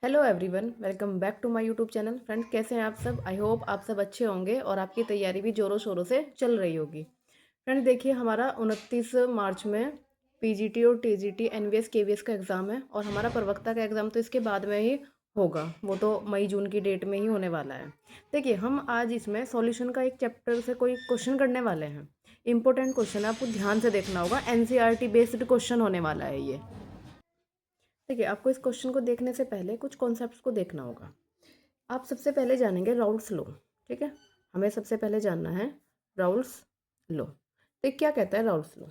Hello everyone, welcome back to my YouTube channel. Friends, कैसे हैं आप सब? आई होप आप सब अच्छे होंगे और आपकी तैयारी भी ज़ोरों शोरों से चल रही होगी। फ्रेंड्स, देखिए हमारा 29 मार्च में पीजीटी और टीजीटी एनवीएस केवीएस का एग्ज़ाम है और हमारा प्रवक्ता का एग्ज़ाम तो इसके बाद में ही होगा। वो तो मई जून की डेट में ही होने वाला है। देखिए, हम आज इसमें सॉल्यूशन का एक चैप्टर से कोई क्वेश्चन करने वाले हैं। इंपॉर्टेंट क्वेश्चन है, आपको ध्यान से देखना होगा। एनसीईआरटी बेस्ड क्वेश्चन होने वाला है ये। देखिए, आपको इस क्वेश्चन को देखने से पहले कुछ कॉन्सेप्ट्स को देखना होगा। आप सबसे पहले जानेंगे राउल्स लॉ। ठीक है, हमें सबसे पहले जानना है राउल्स लॉ। तो क्या कहता है राउल्स लॉ?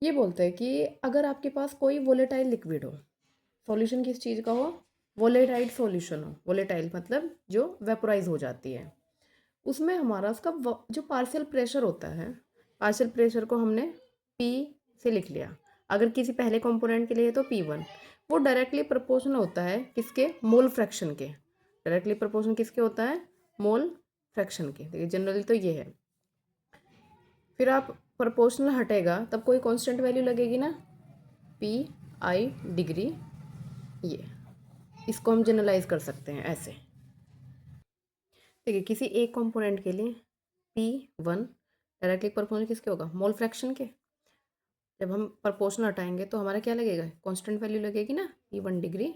ये बोलते हैं कि अगर आपके पास कोई वोलेटाइल लिक्विड हो, सॉल्यूशन किस चीज़ का हो? वोलेटाइल सॉल्यूशन हो। वोलेटाइल मतलब जो वेपोराइज हो जाती है। उसमें हमारा उसका जो पार्शियल प्रेशर होता है, पार्शियल प्रेशर को हमने पी से लिख लिया। अगर किसी पहले कंपोनेंट के लिए है तो P1। वो डायरेक्टली प्रोपोर्शनल होता है किसके? मोल फ्रैक्शन के। डायरेक्टली प्रोपोर्शनल किसके होता है? मोल फ्रैक्शन के। देखिए, जनरली तो ये है। फिर आप प्रोपोर्शनल हटेगा तब कोई कांस्टेंट वैल्यू लगेगी ना, PI डिग्री। ये इसको हम जनरलाइज कर सकते हैं ऐसे। देखिए, किसी एक कंपोनेंट के लिए P1 डायरेक्टली प्रोपोर्शनल किसके होगा? मोल फ्रैक्शन के। जब हम प्रोपोर्शनल हटाएंगे तो हमारा क्या लगेगा? कांस्टेंट वैल्यू लगेगी ना, P1 degree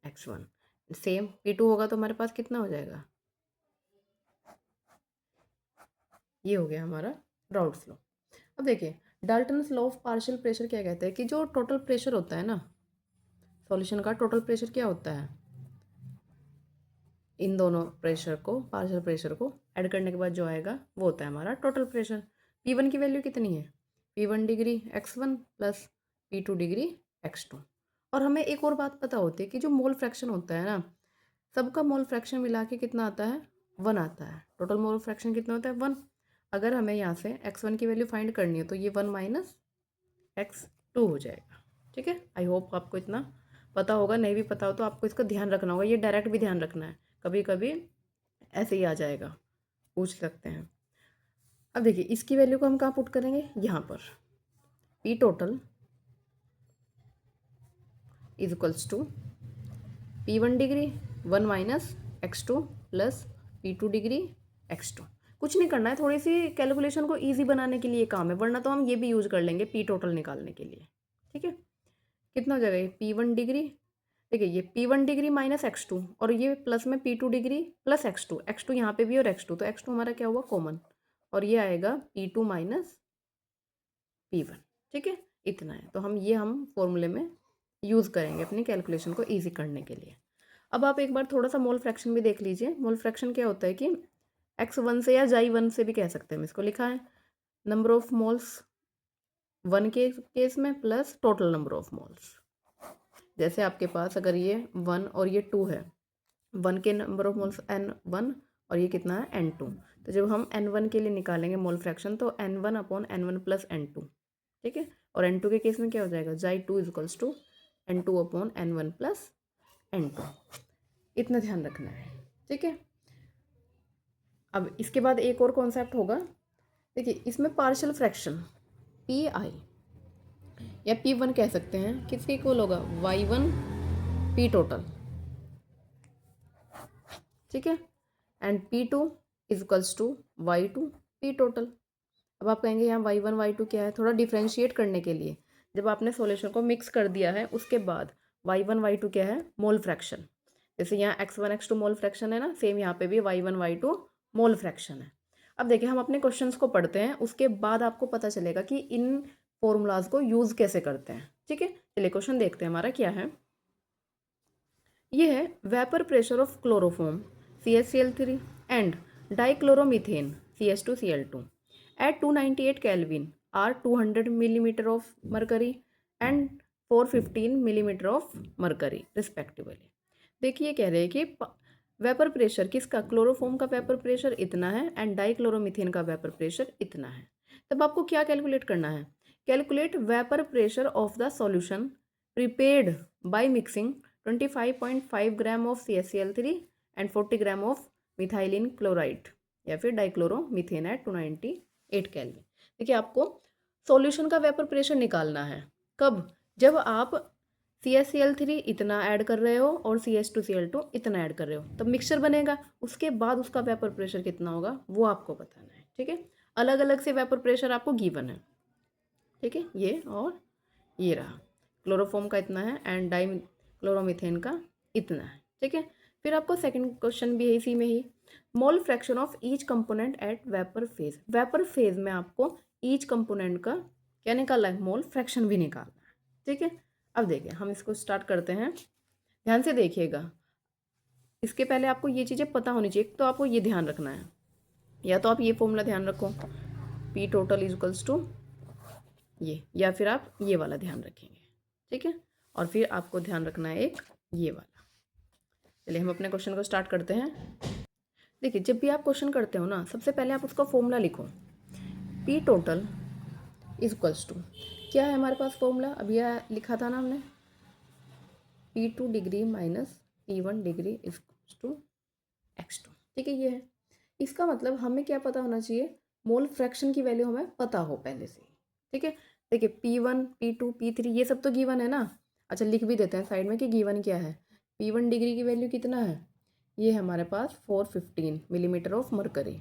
x1। Same P2 होगा तो हमारे पास कितना हो जाएगा? ये हो गया हमारा राउल्स लॉ। अब देखिए, Dalton's law of partial pressure क्या कहते हैं कि जो टोटल प्रेशर होता है ना, सॉल्यूशन का टोटल प्रेशर क्या होता है? इन दोनों प्रेशर को, पार्शियल प्रेशर को ऐड करने के बाद जो आएगा वो होता है हमारा टोटल प्रेशर। P1 की वैल्यू कितनी है? P1 degree x1 plus P2 degree x2। और हमें एक और बात पता होती है कि जो मोल फ्रैक्शन होता है ना, सबका मोल फ्रैक्शन मिला के कितना आता है? 1 आता है। टोटल मोल फ्रैक्शन कितना होता है? 1। अगर हमें यहाँ से x1 की वैल्यू फाइंड करनी है तो ये 1 माइनस x2 हो जाएगा। ठीक है, आई होप आपको इतना पता होगा। नहीं भी पता हो तो आपको इसका ध्यान रखना होगा। ये डायरेक्ट भी ध्यान रखना है, कभी कभी ऐसे ही आ जाएगा, पूछ सकते हैं। अब देखिए, इसकी वैल्यू को हम कहाँ पुट करेंगे? यहाँ पर। P total is equals to P1 degree 1 minus x2 plus P2 degree x2। कुछ नहीं करना है, थोड़ी सी कैलकुलेशन को ईजी बनाने के लिए काम है, वरना तो हम ये भी यूज कर लेंगे P टोटल निकालने के लिए। ठीक है, कितना हो जाएगा ये? P1 डिग्री, देखिए ये P1 डिग्री माइनस x2 और ये प्लस में P2 degree plus x2। x2 यहाँ पे भी और x2, तो x2 हमारा क्या हुआ? कॉमन। और ये आएगा P2 माइनस P1। ठीक है, इतना है। तो हम फॉर्मूले में यूज़ करेंगे अपनी कैलकुलेशन को ईजी करने के लिए। अब आप एक बार थोड़ा सा मोल फ्रैक्शन भी देख लीजिए। मोल फ्रैक्शन क्या होता है कि x1 से या xi1 से भी कह सकते हैं हम इसको। लिखा है नंबर ऑफ मोल्स 1 के केस में plus total number of moles. जैसे आपके पास अगर ये 1 और ये 2 है, 1 के नंबर ऑफ मोल्स N1 और ये कितना है? N2। तो जब हम N1 के लिए निकालेंगे मोल फ्रैक्शन तो N1 upon N1 plus N2। ठीक है, और N2 के केस में क्या हो जाएगा? Xi2 is equals to N2 upon N1 plus N2। इतना ध्यान रखना है। ठीक है, अब इसके बाद एक और कॉन्सेप्ट होगा। देखिए, इसमें पार्शियल फ्रैक्शन PI या P1 कह सकते हैं, किसके इक्वल होगा? Y1 P total. ठीक है, and P2 is equals to Y2 P total. अब आप कहेंगे यहाँ Y1 Y2 क्या है? थोड़ा डिफ्रेंशिएट करने के लिए जब आपने सॉल्यूशन को मिक्स कर दिया है उसके बाद Y1 Y2 क्या है? Mole fraction. जैसे यहाँ x1 x2 मोल फ्रैक्शन है ना, सेम यहाँ पे भी Y1 Y2 मोल फ्रैक्शन है। अब देखिए, हम अपने क्वेश्चंस को पढ़ते हैं, उसके बाद आपको पता चलेगा कि इन फॉर्मूलाज को यूज़ कैसे करते हैं। ठीक है, चलिए क्वेश्चन देखते हैं हमारा क्या है। ये है vapour pressure of chloroform CaCl3 and dichloromethane CH2Cl2 at 298 Kelvin are 200 millimeter of mercury and 415 millimeter of mercury respectively। देखिए, कह रहे हैं कि वेपर प्रेशर किसका? क्लोरोफॉर्म का वेपर प्रेशर इतना है एंड डाइक्लोरोमीथेन का वेपर प्रेशर इतना है। तब आपको क्या कैलकुलेट करना है? Calculate vapour pressure of the solution prepared by mixing 25.5 gram of CaCl3 and 40 gram of methylene chloride या फिर डाइक्लोरोमीथेन एट 298 केल्विन। देखिए, आपको सॉल्यूशन का वेपर प्रेशर निकालना है। कब? जब आप CaCl3 इतना ऐड कर रहे हो और CH2Cl2 इतना ऐड कर रहे हो, तब मिक्सचर बनेगा। उसके बाद उसका वेपर प्रेशर कितना होगा वो आपको बताना है, ठीक है। अलग अलग से वेपर प्रेशर आपको गिवन है, ठीक है। ये और ये रहा, क्लोरोफॉर्म का इतना है एंड डाई क्लोरोमीथेन का इतना है, ठीक है। फिर आपको सेकंड क्वेश्चन भी है इसी में ही, mole fraction of each component at vapour phase. Vapour phase में आपको ईच कंपोनेंट का क्या निकालना है, मोल फ्रैक्शन भी निकालना है, ठीक है। अब देखिए हम इसको स्टार्ट करते हैं, ध्यान से देखिएगा। इसके पहले आपको ये चीज़ें पता होनी चाहिए, तो आपको ये ध्यान रखना है, या तो आप ये फॉर्मूला ध्यान रखो, P total is equals to ये, या फिर आप ये वाला ध्यान रखेंगे, ठीक है। और फिर आपको ध्यान रखना है एक ये वाला। चलिए हम अपने क्वेश्चन को स्टार्ट करते हैं। देखिए जब भी आप क्वेश्चन करते हो ना, सबसे पहले आप उसका फॉर्मूला लिखो, P total is equals to, क्या है हमारे पास फॉर्मूला, अभी यह लिखा था ना हमने, P2 degree minus P1 degree is to X2, ठीक है। ये है, इसका मतलब हमें क्या पता होना चाहिए, मोल फ्रैक्शन की वैल्यू हमें पता हो पहले से ही, ठीक है। देखिए P1 P2 P3 ये सब तो गिवन है ना। अच्छा लिख भी देते हैं साइड में कि गिवन क्या है। P1 डिग्री की वैल्यू कितना है, ये है हमारे पास 415 millimetre of mercury,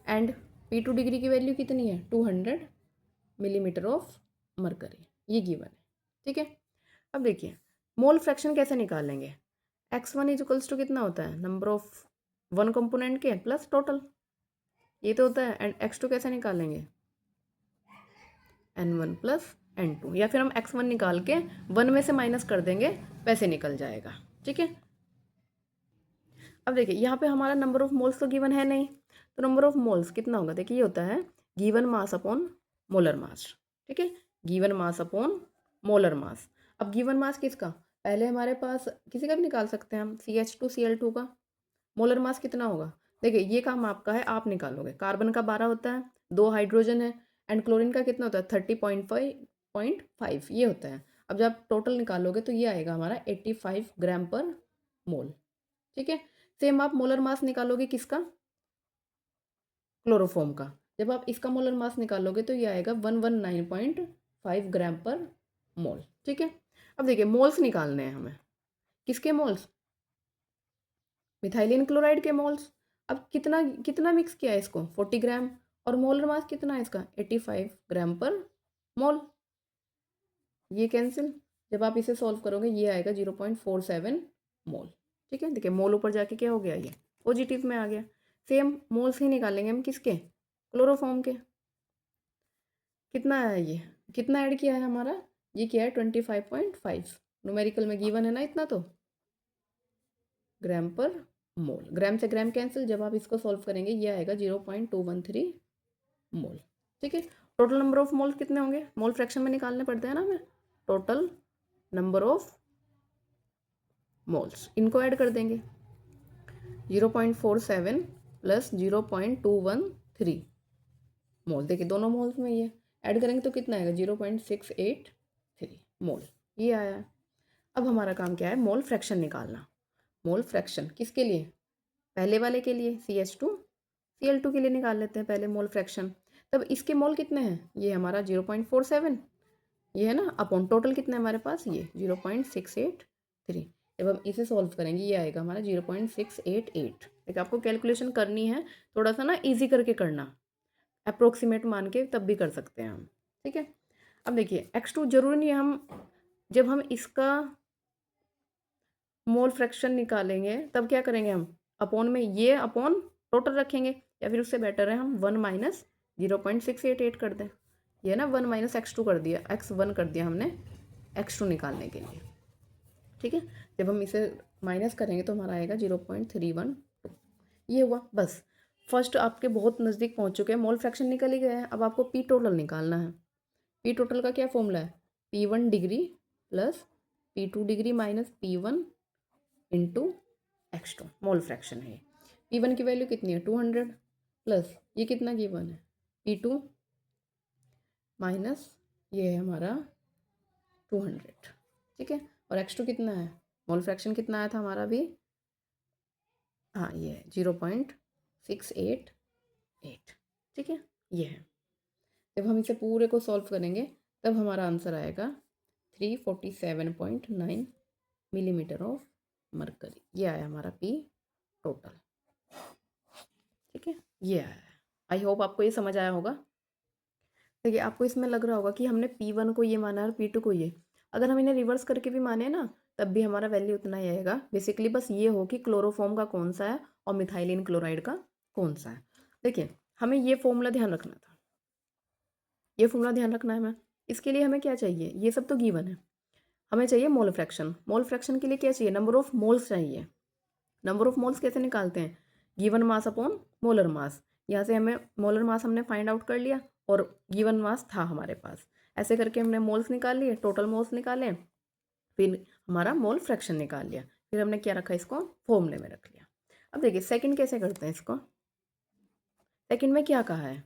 and P2 degree की वैल्यू कितनी है, 200 मिलीमीटर ऑफ मरकरी, ये गिवन है, ठीक है। अब देखिए मोल फ्रैक्शन कैसे निकालेंगे, x1 इज इक्वल्स टू कितना होता है, नंबर ऑफ वन कंपोनेंट के प्लस टोटल, ये तो होता है। एंड x2 कैसे निकालेंगे, n1 प्लस n2, या फिर हम x1 निकाल के 1 में से माइनस कर देंगे, वैसे निकल जाएगा, ठीक है। अब देखिए यहाँ पे हमारा नंबर ऑफ मोल्स तो गिवन है नहीं, तो नंबर ऑफ मोल्स कितना होगा, देखिए ये होता है given mass upon molar mass, ठीक है। Given mass upon molar mass. अब गिवन मास किसका, पहले हमारे पास किसी का भी निकाल सकते हैं हम, CH2Cl2 का मोलर मास कितना होगा। देखिए ये काम आपका है, आप निकालोगे। कार्बन का 12 होता है, 2 हाइड्रोजन है, एंड क्लोरीन का कितना होता है 30.5 ये होता है। अब जब आप टोटल निकालोगे तो ये आएगा हमारा 85 ग्राम पर मोल, ठीक है। सेम आप मोलर मास निकालोगे किसका, क्लोरोफॉर्म का, जब आप इसका मोलर मास निकालोगे तो ये आएगा 119.5 ग्राम पर मोल, ठीक है। अब देखिए मोल्स निकालने हैं हमें, किसके मोल्स, मिथाइलिन क्लोराइड के मोल्स। अब कितना कितना मिक्स किया है इसको, 40 ग्राम, और मोलर मास कितना है इसका 85 ग्राम पर मोल, ये कैंसिल, जब आप इसे सॉल्व करोगे ये आएगा 0.47 मोल, ठीक है। देखिए मोल ऊपर जाके क्या हो गया, ये पॉजिटिव में आ गया। सेम मोल्स ही निकालेंगे हम किसके, क्लोरोफॉर्म के। कितना है ये, कितना ऐड किया है हमारा, ये किया है 25.5, न्यूमेरिकल में गिवन है ना इतना, तो ग्राम पर मोल, ग्राम से ग्राम कैंसिल, जब आप इसको सॉल्व करेंगे ये आएगा 0.213 मोल, ठीक है। टोटल नंबर ऑफ मोल कितने होंगे, मोल फ्रैक्शन में निकालने पड़ते हैं ना हमें, टोटल नंबर ऑफ मोल्स, इनको ऐड कर देंगे, 0.47 प्लस 0.213 मोल। देखिए दोनों मोल्स में ये ऐड करेंगे तो कितना आएगा 0.683 मोल, ये आया। अब हमारा काम क्या है, मोल फ्रैक्शन निकालना। मोल फ्रैक्शन किसके लिए, पहले वाले के लिए CH2Cl2 के लिए निकाल लेते हैं पहले मोल फ्रैक्शन। तब इसके मोल कितने हैं, ये हमारा 0.47, ये है ना, अपॉन टोटल कितना है हमारे पास, ये 0.683। जब हम इसे सॉल्व करेंगे ये आएगा हमारा 0.688। देखिए आपको कैलकुलेशन करनी है, थोड़ा सा ना इजी करके करना, अप्रोक्सीमेट मान के तब भी कर सकते हैं हम, ठीक है। अब देखिए x2 जरूरी नहीं है, हम जब हम इसका मोल फ्रैक्शन निकालेंगे तब क्या करेंगे, हम अपॉन में ये अपॉन टोटल रखेंगे, या फिर उससे बेटर है हम 1 माइनस 0.688 कर दें, ये ना 1 माइनस x2 कर दिया, x1 कर दिया हमने x2 निकालने के लिए, ठीक है। जब हम इसे माइनस करेंगे तो हमारा आएगा 0.312, ये हुआ बस। फर्स्ट आपके बहुत नज़दीक पहुंच चुके हैं, मोल फ्रैक्शन निकल ही गया है। अब आपको पी टोटल निकालना है। पी टोटल का क्या फॉर्मूला है, P1 degree plus P2 degree minus P1 into x2, mole fraction है। P1 की वैल्यू कितनी है 200, प्लस ये कितना गिवन है P2 माइनस ये है हमारा 200, ठीक है। और x2 कितना है, मोल फ्रैक्शन कितना आया था हमारा भी, हाँ ये है 0.688, ठीक है। ये है, जब हम इसे पूरे को सॉल्व करेंगे तब हमारा आंसर आएगा 347.9 मिलीमीटर ऑफ मरकरी। ये आया हमारा पी टोटल। ठीक है, ये आया है। आई होप आपको ये समझ आया होगा। देखिए, आपको इसमें लग रहा होगा कि हमने P1 को ये माना है और P2 को ये। अगर हम इन्हें रिवर्स करके भी माने ना, तब भी हमारा वैल्यू उतना ही आएगा। बेसिकली बस ये हो कि क्लोरोफॉर्म का कौन सा है और मिथाइलिन क्लोराइड का कौन सा है। देखिए, हमें ये फॉर्मूला ध्यान रखना था, ये फॉर्मूला ध्यान रखना है हमें। इसके लिए हमें क्या चाहिए, ये सब तो गिवन है। हमें चाहिए मोल फ्रैक्शन। मोल फ्रैक्शन के लिए क्या चाहिए, नंबर ऑफ मोल्स चाहिए। नंबर ऑफ मोल्स कैसे निकालते हैं, given mass upon molar mass. यहाँ से हमें मोलर मास हमने फाइंड आउट कर लिया और गिवन मास था हमारे पास। ऐसे करके हमने मोल्स निकाल लिए, टोटल मोल्स निकाले, फिर हमारा मोल फ्रैक्शन निकाल लिया, फिर हमने क्या रखा, इसको फॉर्मूले में रख लिया। अब देखिए सेकंड कैसे करते हैं इसको। सेकंड में क्या कहा है,